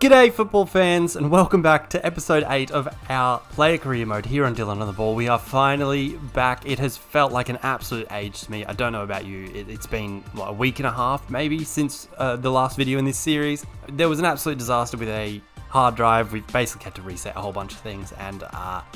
G'day football fans and welcome back to episode 8 of our player career mode here on Dylan on the Ball. We are finally back. It has felt like an absolute age to me. I don't know about you. It's been a week and a half maybe since the last video in this series. There was an absolute disaster with a hard drive. We've basically had to reset a whole bunch of things and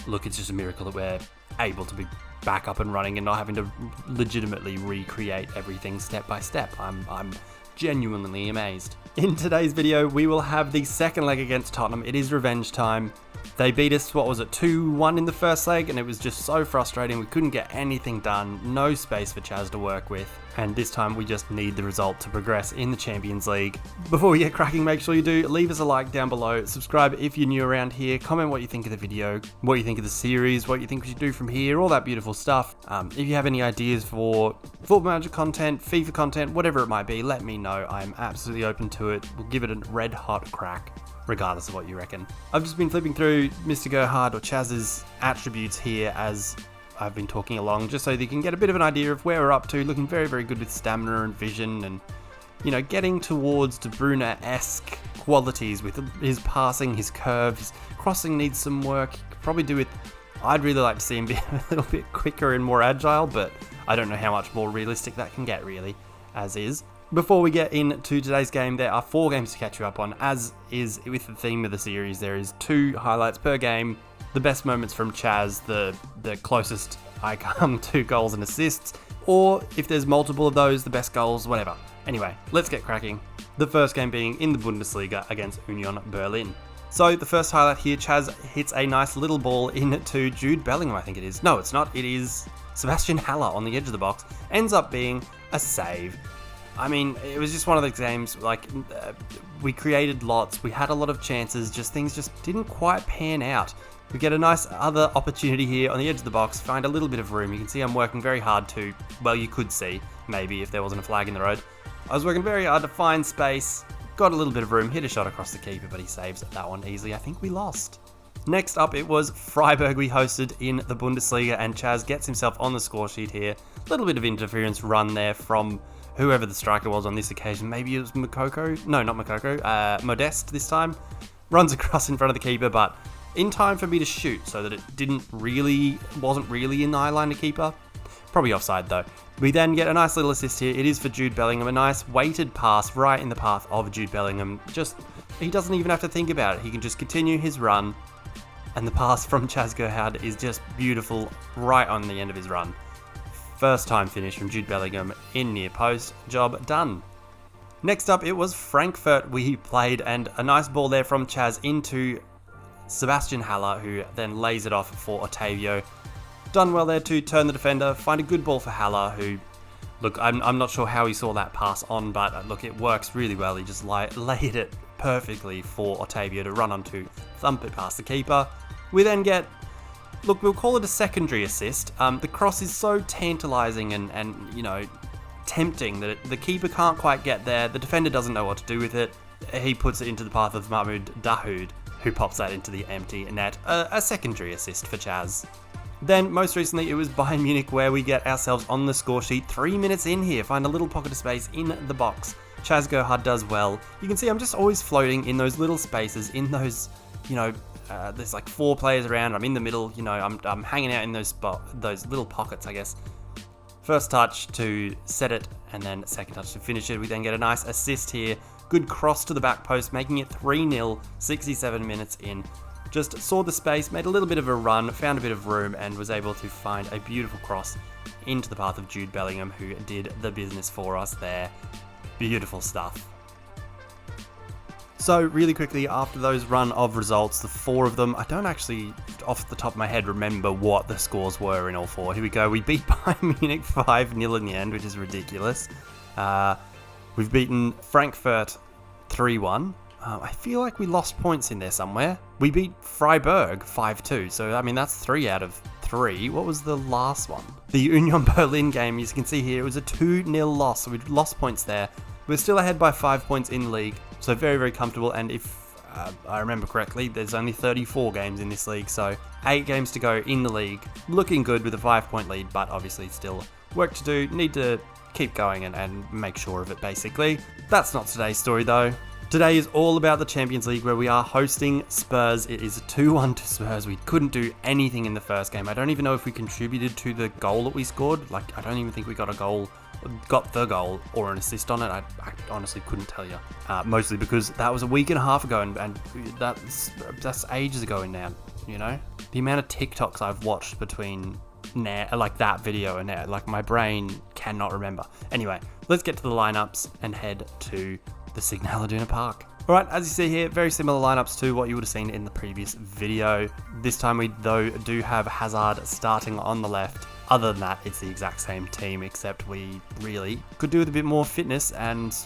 look, it's just a miracle that we're able to be back up and running and not having to legitimately recreate everything step by step. I'm genuinely amazed. In today's video, we will have the second leg against Tottenham. It is revenge time. They beat us, 2-1 in the first leg, and it was just so frustrating. We couldn't get anything done, no space for Chaz to work with, and this time we just need the result to progress in the Champions League. Before we get cracking, make sure you do leave us a like down below, subscribe if you're new around here, comment what you think of the video, what you think of the series, what you think we should do from here, all that beautiful stuff. If you have any ideas for Football Manager content, FIFA content, whatever it might be, let me know. I'm absolutely open to it. We'll give it a red hot crack, regardless of what you reckon. I've just been flipping through Mr. Gerhard or Chaz's attributes here as I've been talking along, just so that you can get a bit of an idea of where we're up to. Looking very, very good with stamina and vision and, you know, getting towards De Bruyne-esque qualities with his passing, his curves. His crossing needs some work. He could probably do it. I'd really like to see him be a little bit quicker and more agile, but I don't know how much more realistic that can get really, as is. Before we get into today's game, there are 4 games to catch you up on. As is with the theme of the series, there is 2 highlights per game. The best moments from Chaz, the closest I come to goals and assists, or if there's multiple of those, the best goals, whatever. Anyway, let's get cracking. The first game being in the Bundesliga against Union Berlin. So the first highlight here, Chaz hits a nice little ball into Jude Bellingham, I think it is. No, it's not. It is Sebastian Haller on the edge of the box. Ends up being a save. I mean, it was just one of those games, we created lots, we had a lot of chances, things just didn't quite pan out. We get a nice other opportunity here on the edge of the box, find a little bit of room. You can see I'm working very hard to, well, you could see, maybe if there wasn't a flag in the road. I was working very hard to find space, got a little bit of room, hit a shot across the keeper, but he saves that one easily. I think we lost. Next up, it was Freiburg we hosted in the Bundesliga, and Chaz gets himself on the score sheet here. A little bit of interference run there from whoever the striker was on this occasion. Maybe it was Moukoko? No, not Moukoko. Modeste this time. Runs across in front of the keeper, but in time for me to shoot so that it wasn't really in the eye line to keeper. Probably offside though. We then get a nice little assist here. It is for Jude Bellingham. A nice weighted pass right in the path of Jude Bellingham. He doesn't even have to think about it. He can just continue his run. And the pass from Chaz Gerhard is just beautiful right on the end of his run. First time finish from Jude Bellingham in near post. Job done. Next up, it was Frankfurt we played, and a nice ball there from Chaz into Sebastian Haller, who then lays it off for Otavio. Done well there to turn the defender, find a good ball for Haller, who, look, I'm not sure how he saw that pass on, but look, it works really well. He just laid it perfectly for Otavio to run onto, thump it past the keeper. We then get, look, we'll call it a secondary assist. The cross is so tantalising and you know, tempting that the keeper can't quite get there. The defender doesn't know what to do with it. He puts it into the path of Mahmoud Dahoud, who pops that into the empty net. A secondary assist for Chaz. Then, most recently, it was Bayern Munich where we get ourselves on the score sheet. 3 minutes in here, find a little pocket of space in the box. Chaz Gerhard does well. You can see I'm just always floating in those little spaces, in those, you know, there's like 4 players around. I'm in the middle, you know, I'm hanging out in those little pockets, I guess. First touch to set it, and then second touch to finish it. We then get a nice assist here. Good cross to the back post, making it 3-0, 67 minutes in. Just saw the space, made a little bit of a run, found a bit of room, and was able to find a beautiful cross into the path of Jude Bellingham, who did the business for us there. Beautiful stuff. So really quickly, after those run of results, the 4 of them, I don't actually, off the top of my head, remember what the scores were in all 4. Here we go. We beat Bayern Munich 5-0 in the end, which is ridiculous. We've beaten Frankfurt 3-1. I feel like we lost points in there somewhere. We beat Freiburg 5-2. So, I mean, that's 3 out of 3. What was the last one? The Union Berlin game, as you can see here, it was a 2-0 loss. So we've lost points there. We're still ahead by 5 points in the league. So very, very comfortable. And if I remember correctly, there's only 34 games in this league. So 8 games to go in the league. Looking good with a 5-point lead, but obviously still work to do. Need to keep going and make sure of it, basically. That's not today's story, though. Today is all about the Champions League, where we are hosting Spurs. It is a 2-1 to Spurs. We couldn't do anything in the first game. I don't even know if we contributed to the goal that we scored. Like, I don't even think we got the goal or an assist on it. I honestly couldn't tell you. Mostly because that was a week and a half ago, and that's ages ago now, you know? The amount of TikToks I've watched between now, like that video and now, like my brain cannot remember. Anyway, let's get to the lineups and head to the Signal Iduna Park. Alright, as you see here, very similar lineups to what you would have seen in the previous video. This time we, though, do have Hazard starting on the left. Other than that, it's the exact same team, except we really could do with a bit more fitness, and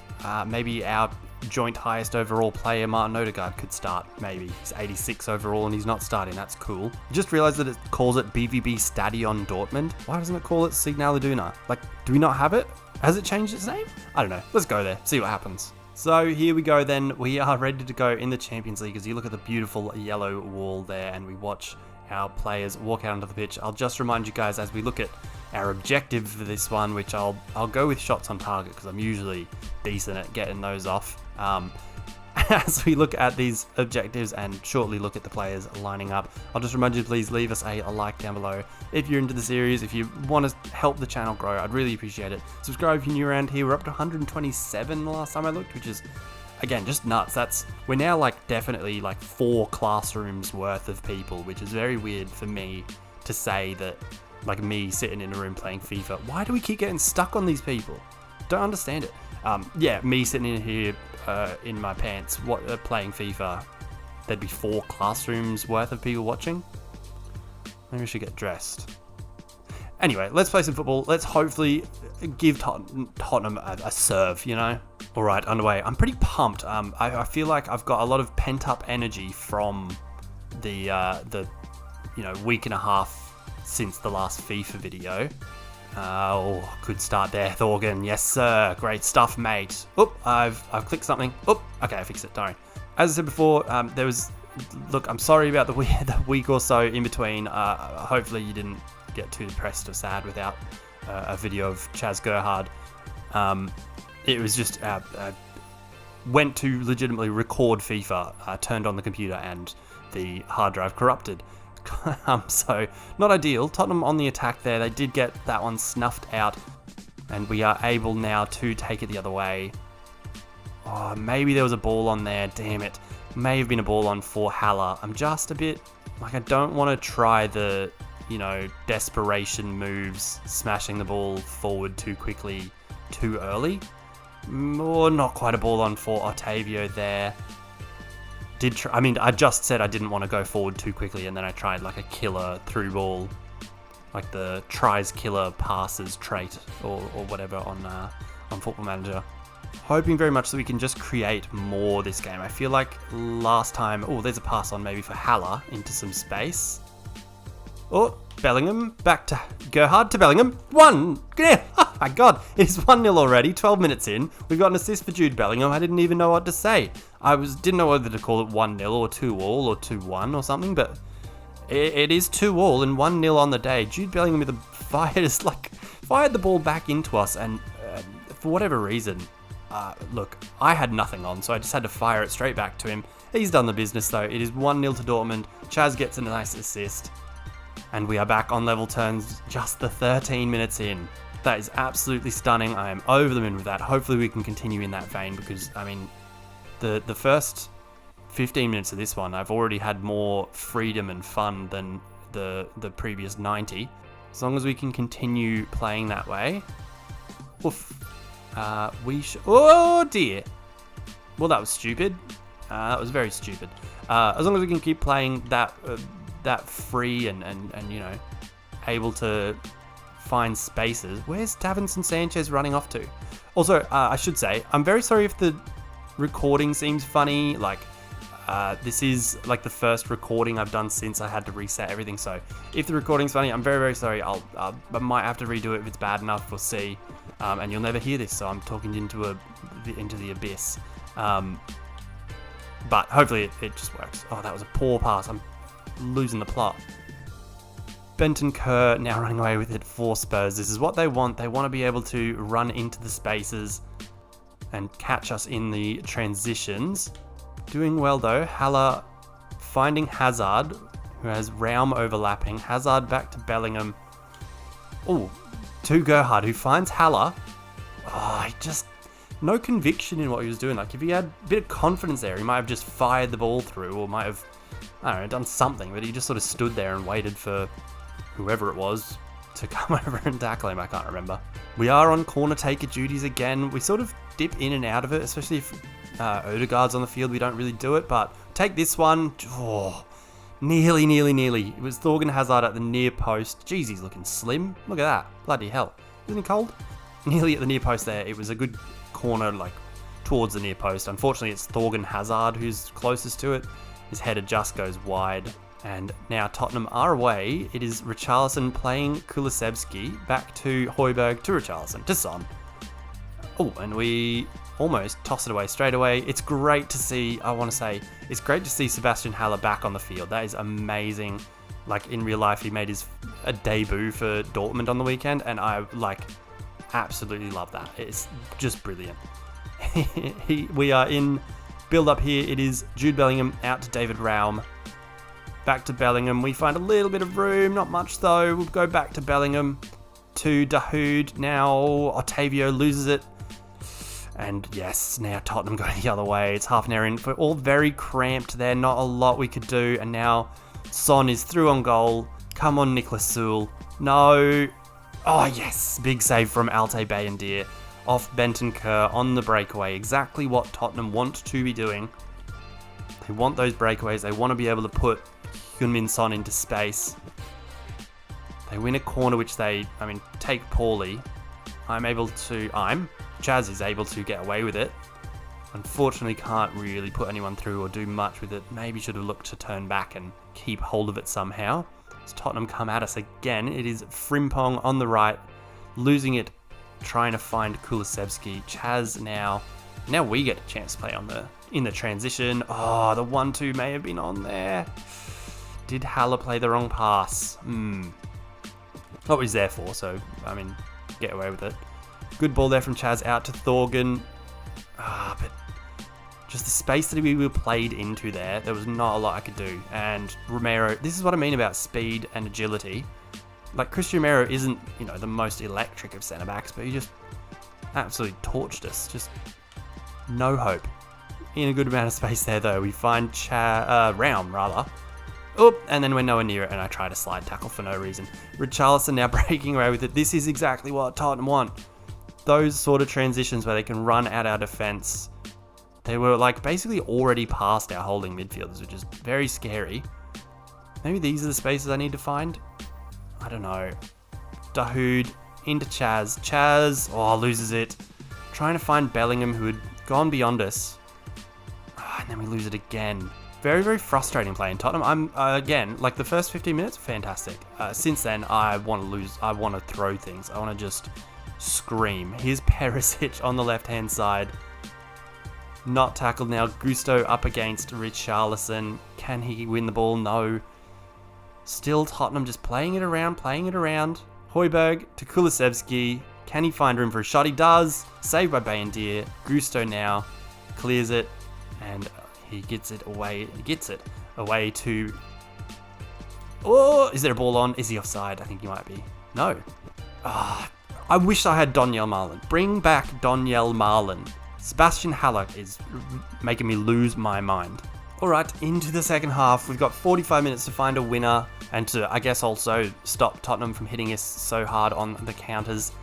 maybe our joint highest overall player, Martin Odegaard, could start. Maybe he's 86 overall and he's not starting. That's cool. Just realized that it calls it BVB Stadion Dortmund. Why doesn't it call it Signal Iduna? Like, do we not have it? Has it changed its name? I don't know. Let's go there, see what happens. So here we go then. We are ready to go in the Champions League as you look at the beautiful yellow wall there and we watch our players walk out onto the pitch. I'll just remind you guys as we look at our objective for this one, which I'll go with shots on target because I'm usually decent at getting those off. As we look at these objectives and shortly look at the players lining up, I'll just remind you to please leave us a like down below if you're into the series. If you want to help the channel grow, I'd really appreciate it. Subscribe if you're new around here. We're up to 127 the last time I looked, which is, again, just nuts. We're now like definitely like 4 classrooms worth of people, which is very weird for me to say that, like me sitting in a room playing FIFA. Why do we keep getting stuck on these people? Don't understand it. Yeah, me sitting in here in my pants playing FIFA, there'd be 4 classrooms worth of people watching. Maybe I should get dressed. Anyway, let's play some football. Let's hopefully give Tottenham a serve, you know? All right, underway. I'm pretty pumped. I feel like I've got a lot of pent-up energy from the week and a half since the last FIFA video. Good start there, Thorgan. Yes, sir. Great stuff, mate. Oop, I've clicked something. Oop, okay, I fixed it. Don't worry. As I said before, there was... Look, I'm sorry about the week or so in between. Hopefully you didn't get too depressed or sad without a video of Gerhard. It was just... went to legitimately record FIFA, turned on the computer, and the hard drive corrupted. So, not ideal. Tottenham on the attack there. They did get that one snuffed out, and we are able now to take it the other way. Oh, maybe there was a ball on there. Damn it. May have been a ball on for Haller. I'm just a bit... Like, I don't want to try the, desperation moves, smashing the ball forward too quickly, too early. Or not quite a ball on for Otavio there. I just said I didn't want to go forward too quickly, and then I tried like a killer through ball, like the tries killer passes trait or whatever on Football Manager. Hoping very much that we can just create more this game. I feel like last time, there's a pass on maybe for Haller into some space. Oh, Bellingham back to Gerhard to Bellingham. 1! Yeah. Oh my god, it's 1-0 already, 12 minutes in. We've got an assist for Jude Bellingham. I didn't even know what to say. Didn't know whether to call it 1-0 or 2-all or 2-1 or something, but it is 2-all and 1-0 on the day. Jude Bellingham with fired the ball back into us, and for whatever reason, look, I had nothing on, so I just had to fire it straight back to him. He's done the business though. It is 1-0 to Dortmund. Chaz gets a nice assist. And we are back on level terms just the 13 minutes in. That is absolutely stunning. I am over the moon with that. Hopefully we can continue in that vein because, the first 15 minutes of this one, I've already had more freedom and fun than the previous 90. As long as we can continue playing that way. Oof. Oh dear. Well, that was stupid. That was very stupid. As long as we can keep playing that free and able to find spaces. Where's Davinson Sanchez running off to? Also, I should say, I'm very sorry if the recording seems funny. Like, this is like the first recording I've done since I had to reset everything. So if the recording's funny, I'm very, very sorry. I might have to redo it if it's bad enough. We'll see. And you'll never hear this, so I'm talking into the abyss. But hopefully it just works. Oh, that was a poor pass. I'm losing the plot. Benton Kerr now running away with it for Spurs. This is what they want. They want to be able to run into the spaces. and catch us in the transitions. Doing well though. Haller finding Hazard, who has Raum overlapping. Hazard back to Bellingham. Oh, to Gerhard, who finds Haller. Oh, he just... no conviction in what he was doing. Like, if he had a bit of confidence there, he might have just fired the ball through, or might have, I don't know, done something. But he just sort of stood there and waited for whoever it was to come over and tackle him. I can't remember. We are on corner taker duties again. We sort of dip in and out of it, especially if Odegaard's on the field. We don't really do it, but take this one. Oh, nearly. It was Thorgan Hazard at the near post. Jeez, he's looking slim. Look at that. Bloody hell. Isn't he cold? Nearly at the near post there. It was a good corner, like, towards the near post. Unfortunately, it's Thorgan Hazard who's closest to it. His header just goes wide. And now Tottenham are away. It is Richarlison playing Kulusevski. Back to Højbjerg, to Richarlison, to Son. Oh, and we almost toss it away straight away. It's great to see, it's great to see Sebastian Haller back on the field. That is amazing. Like, in real life, he made a debut for Dortmund on the weekend, and I, absolutely love that. It's just brilliant. We are in build-up here. It is Jude Bellingham out to David Raum. Back to Bellingham. We find a little bit of room, not much though. We'll go back to Bellingham, to Dahoud. Now Otavio loses it. And yes, now Tottenham going the other way. It's half an hour in. We're all very cramped there. Not a lot we could do. And now Son is through on goal. Come on, Nicholas Sewell. No. Oh yes, big save from Alte Bayendier. Off Bentancur on the breakaway. Exactly what Tottenham want to be doing. They want those breakaways. They want to be able to put Heung-min Son into space. They win a corner, which they, take poorly. Chaz is able to get away with it. Unfortunately, can't really put anyone through or do much with it. Maybe should have looked to turn back and keep hold of it somehow. As Tottenham come at us again, it is Frimpong on the right, losing it, trying to find Kulusevski. Chaz now we get a chance to play in the transition. Oh, the 1-2 may have been on there. Did Haller play the wrong pass? What was there for, so, get away with it. Good ball there from Chaz out to Thorgan. But just the space that we were played into there was not a lot I could do. And Romero, this is what I mean about speed and agility. Like, Christian Romero isn't, the most electric of centre-backs, but he just absolutely torched us. Just no hope. In a good amount of space there, though. We find Raum, rather. Oh, and then we're nowhere near it, and I try to slide tackle for no reason. Richarlison now breaking away with it. This is exactly what Tottenham want. Those sort of transitions where they can run at our defence. They were, basically already past our holding midfielders, which is very scary. Maybe these are the spaces I need to find? I don't know. Dahoud into Chaz. Chaz, loses it. Trying to find Bellingham, who had gone beyond us. And then we lose it again. Very, very frustrating play in Tottenham. I'm, again, the first 15 minutes, fantastic. Since then, I want to throw things. I want to just scream. Here's Perisic on the left-hand side. Not tackled now. Gusto up against Richarlison. Can he win the ball? No. Still Tottenham just playing it around. Højbjerg to Kulusevski. Can he find room for a shot? He does. Saved by Bayendier. Gusto now clears it. And he gets it away to... Oh, is there a ball on? Is he offside? I think he might be. No. I wish I had Donyell Malen. Bring back Donyell Malen. Sebastian Haller is making me lose my mind. Alright, into the second half. We've got 45 minutes to find a winner and to, I guess, also stop Tottenham from hitting us so hard on the counters.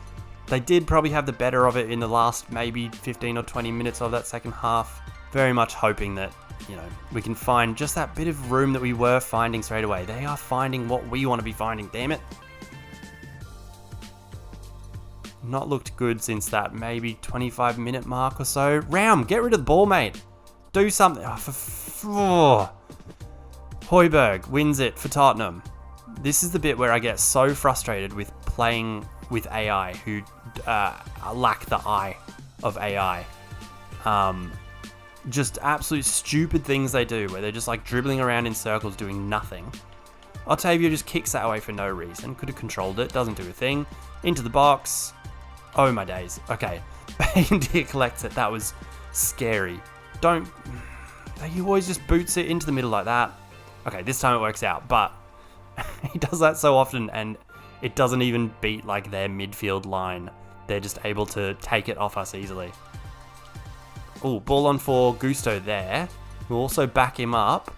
They did probably have the better of it in the last maybe 15 or 20 minutes of that second half. Very much hoping that, we can find just that bit of room that we were finding straight away. They are finding what we want to be finding, damn it. Not looked good since that maybe 25-minute mark or so. Raum, get rid of the ball, mate. Do something. Højbjerg wins it for Tottenham. This is the bit where I get so frustrated with playing with AI who lack the eye of AI. Just absolute stupid things they do where they're just dribbling around in circles doing nothing. Otavio just kicks that away for no reason. Could have controlled it. Doesn't do a thing. Into the box. Oh my days. Okay. India collects it. That was scary. Don't... He always just boots it into the middle like that. Okay, this time it works out, but he does that so often and it doesn't even beat like their midfield line. They're just able to take it off us easily. Oh, ball on for Gusto there. We'll also back him up.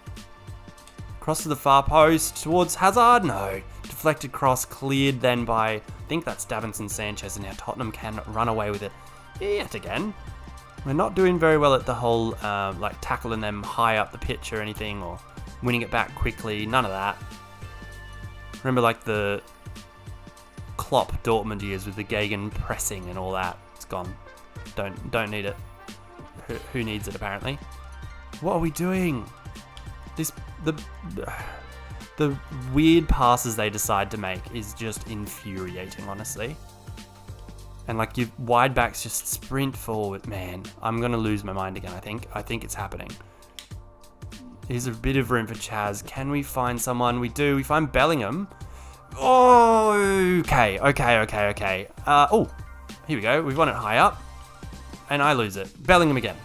Cross to the far post towards Hazard. No. Deflected cross, cleared then by, I think that's Davinson Sanchez, and now Tottenham can run away with it yet again. We're not doing very well at the whole, like tackling them high up the pitch or anything, or winning it back quickly. None of that. Remember like the Klopp Dortmund years with the Gegen pressing and all that. It's gone. Don't need it. Who needs it apparently? What are we doing? The weird passes they decide to make is just infuriating, honestly. And like your wide backs just sprint forward. Man, I'm going to lose my mind again, I think. I think it's happening. Here's a bit of room for Chaz. Can we find someone? We do. We find Bellingham. Oh, okay. Oh, here we go. We've won it high up. And I lose it. Bellingham again.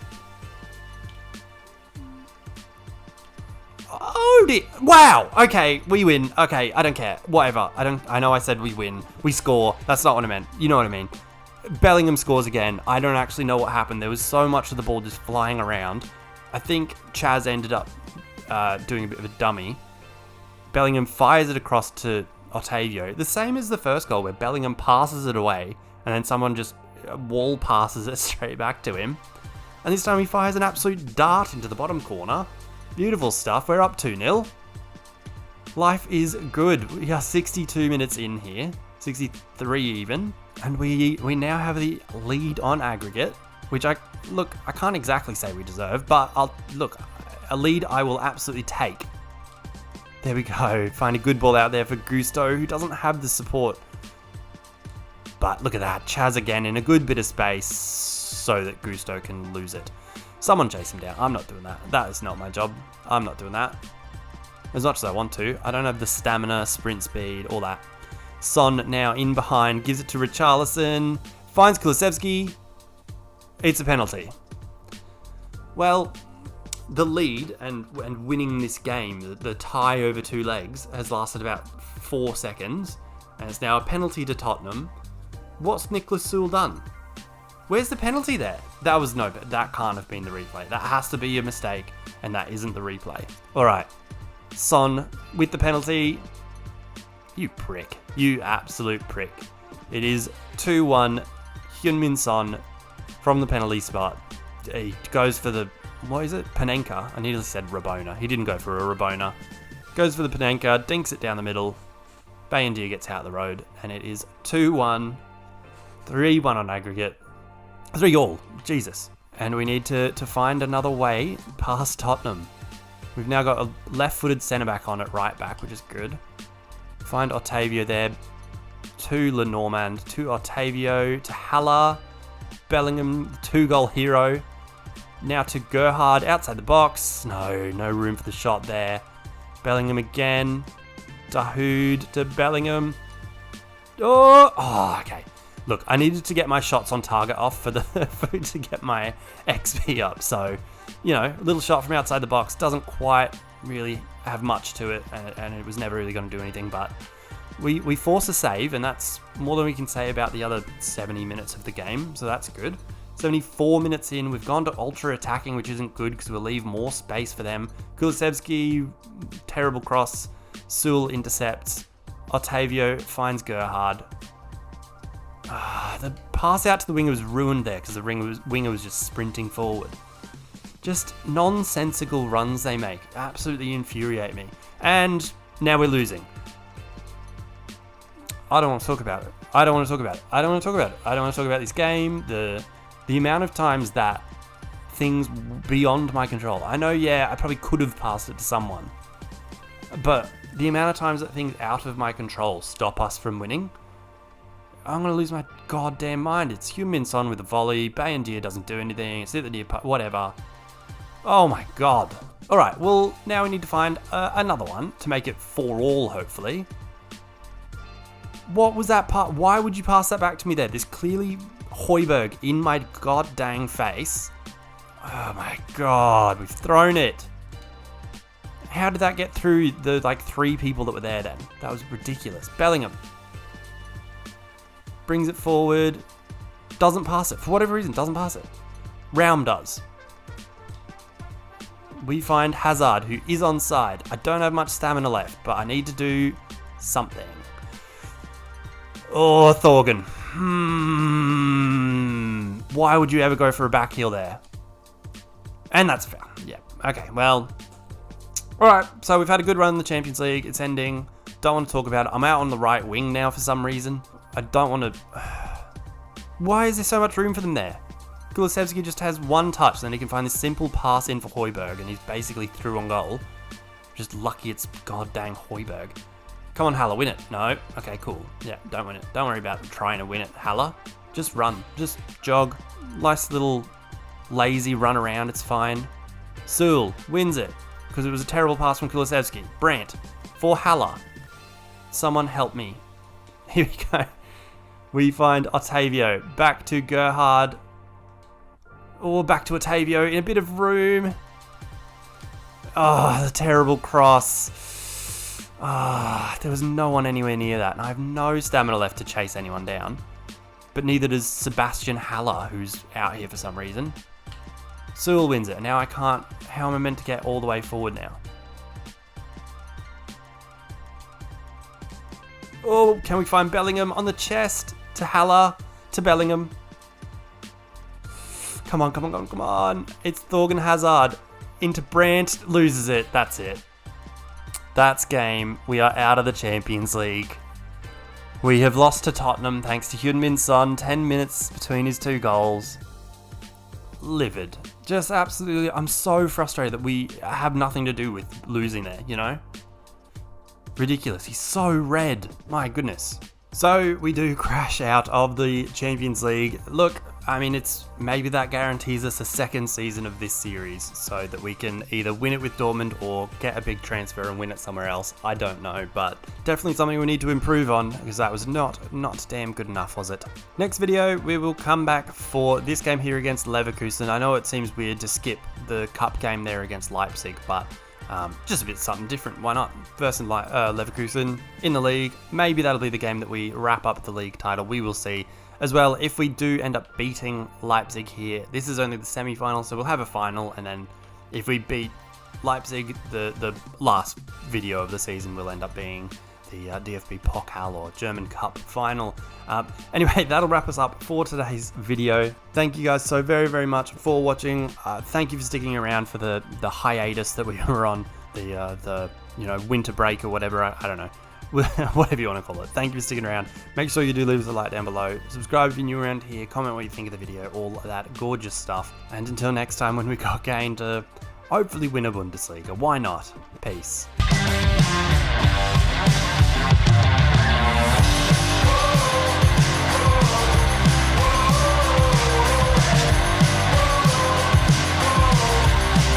Oh dear. Wow. Okay, we win. Okay, I don't care. Whatever. I know I said we win. We score. That's not what I meant. You know what I mean. Bellingham scores again. I don't actually know what happened. There was so much of the ball just flying around. I think Chaz ended up doing a bit of a dummy. Bellingham fires it across to Otavio. The same as the first goal where Bellingham passes it away and then someone just wall passes it straight back to him. And this time he fires an absolute dart into the bottom corner. Beautiful stuff. We're up 2-0. Life is good. We are 62 minutes in here. 63 even. And we now have the lead on aggregate, which I can't exactly say we deserve, but a lead I will absolutely take. There we go. Find a good ball out there for Gusto, who doesn't have the support. But look at that. Chaz again in a good bit of space so that Gusto can lose it. Someone chase him down. I'm not doing that. That is not my job. I'm not doing that. As much as I want to. I don't have the stamina, sprint speed, all that. Son now in behind. Gives it to Richarlison. Finds Kulusevski. It's a penalty. Well, the lead and winning this game, the tie over two legs, has lasted about 4 seconds. And it's now a penalty to Tottenham. What's Nicholas Sewell done? Where's the penalty there? That can't have been the replay. That has to be a mistake, and that isn't the replay. All right, Son with the penalty. You prick. You absolute prick. It is 2-1. Heung-min Son from the penalty spot. He goes for the, what is it? Panenka. I nearly said Rabona. He didn't go for a Rabona. Goes for the Panenka, dinks it down the middle. Bayendier gets out of the road, and it is 2-1. 3-1 on aggregate. 3-all. Jesus. And we need to find another way past Tottenham. We've now got a left-footed centre-back on at right-back, which is good. Find Otavio there. To Lenormand. To Otavio. To Haller. Bellingham, 2-goal hero. Now to Gerhard, outside the box. No room for the shot there. Bellingham again. Dahoud to Bellingham. Oh, okay. Look, I needed to get my shots on target off to get my XP up. So, a little shot from outside the box doesn't quite really have much to it, and it was never really going to do anything. But we force a save, and that's more than we can say about the other 70 minutes of the game. So that's good. 74 minutes in, we've gone to ultra attacking, which isn't good because we'll leave more space for them. Kulusevski, terrible cross. Sewell intercepts. Otavio finds Gerhard. The pass out to the winger was ruined there because the winger was just sprinting forward. Just nonsensical runs they make. Absolutely infuriate me. And now we're losing. I don't want to talk about it. I don't want to talk about this game. The amount of times that things beyond my control. I know, I probably could have passed it to someone. But the amount of times that things out of my control stop us from winning, I'm going to lose my goddamn mind. It's Heung-min Son with a volley. Bayendier doesn't do anything. It's at the near part, whatever. Oh my god. Alright, well, now we need to find another one to make it 4-all, hopefully. What was that part? Why would you pass that back to me there? There's clearly Højbjerg in my god dang face. Oh my god, we've thrown it. How did that get through the 3 people that were there then? That was ridiculous. Bellingham brings it forward, doesn't pass it. For whatever reason, doesn't pass it. Raum does. We find Hazard, who is onside. I don't have much stamina left, but I need to do something. Oh, Thorgan. Why would you ever go for a back heel there? And that's fair. Yeah. Okay, well. Alright, so we've had a good run in the Champions League. It's ending. Don't want to talk about it. I'm out on the right wing now for some reason. I don't want to... Why is there so much room for them there? Kulusevski just has one touch, then he can find this simple pass in for Højbjerg, and he's basically through on goal. Just lucky it's god dang Højbjerg. Come on, Haller, win it. No? Okay, cool. Yeah, don't win it. Don't worry about trying to win it, Haller. Just run. Just jog. Nice little lazy run around, it's fine. Sewell wins it, because it was a terrible pass from Kulusevski. Brandt for Haller. Someone help me. Here we go. We find Otavio. Back to Gerhard. Or back to Otavio in a bit of room. Oh, the terrible cross. There was no one anywhere near that. And I have no stamina left to chase anyone down. But neither does Sebastian Haller, who's out here for some reason. Sewell wins it. Now I can't... How am I meant to get all the way forward now? Oh, can we find Bellingham on the chest? To Haller. To Bellingham. Come on, come on, come on, come on. It's Thorgan Hazard. Into Brandt. Loses it. That's it. That's game. We are out of the Champions League. We have lost to Tottenham thanks to Heung-min Son. 10 minutes between his 2 goals. Livid. Just absolutely... I'm so frustrated that we have nothing to do with losing there, you know? Ridiculous. He's so red. My goodness. So we do crash out of the Champions League. Look, I mean, it's maybe that guarantees us a second season of this series so that we can either win it with Dortmund or get a big transfer and win it somewhere else. I don't know, but definitely something we need to improve on because that was not damn good enough, was it? Next video, we will come back for this game here against Leverkusen. I know it seems weird to skip the cup game there against Leipzig, but just a bit something different. Why not? Versus Leverkusen in the league. Maybe that'll be the game that we wrap up the league title. We will see. As well, if we do end up beating Leipzig here, this is only the semi-final, so we'll have a final, and then if we beat Leipzig, the last video of the season will end up being the DFB Pokal or German Cup final. Anyway, that'll wrap us up for today's video. Thank you guys so very, very much for watching. Thank you for sticking around for the hiatus that we were on, the winter break or whatever. I don't know. Whatever you want to call it. Thank you for sticking around. Make sure you do leave us a like down below. Subscribe if you're new around here. Comment what you think of the video. All of that gorgeous stuff. And until next time when we go again to hopefully win a Bundesliga. Why not? Peace.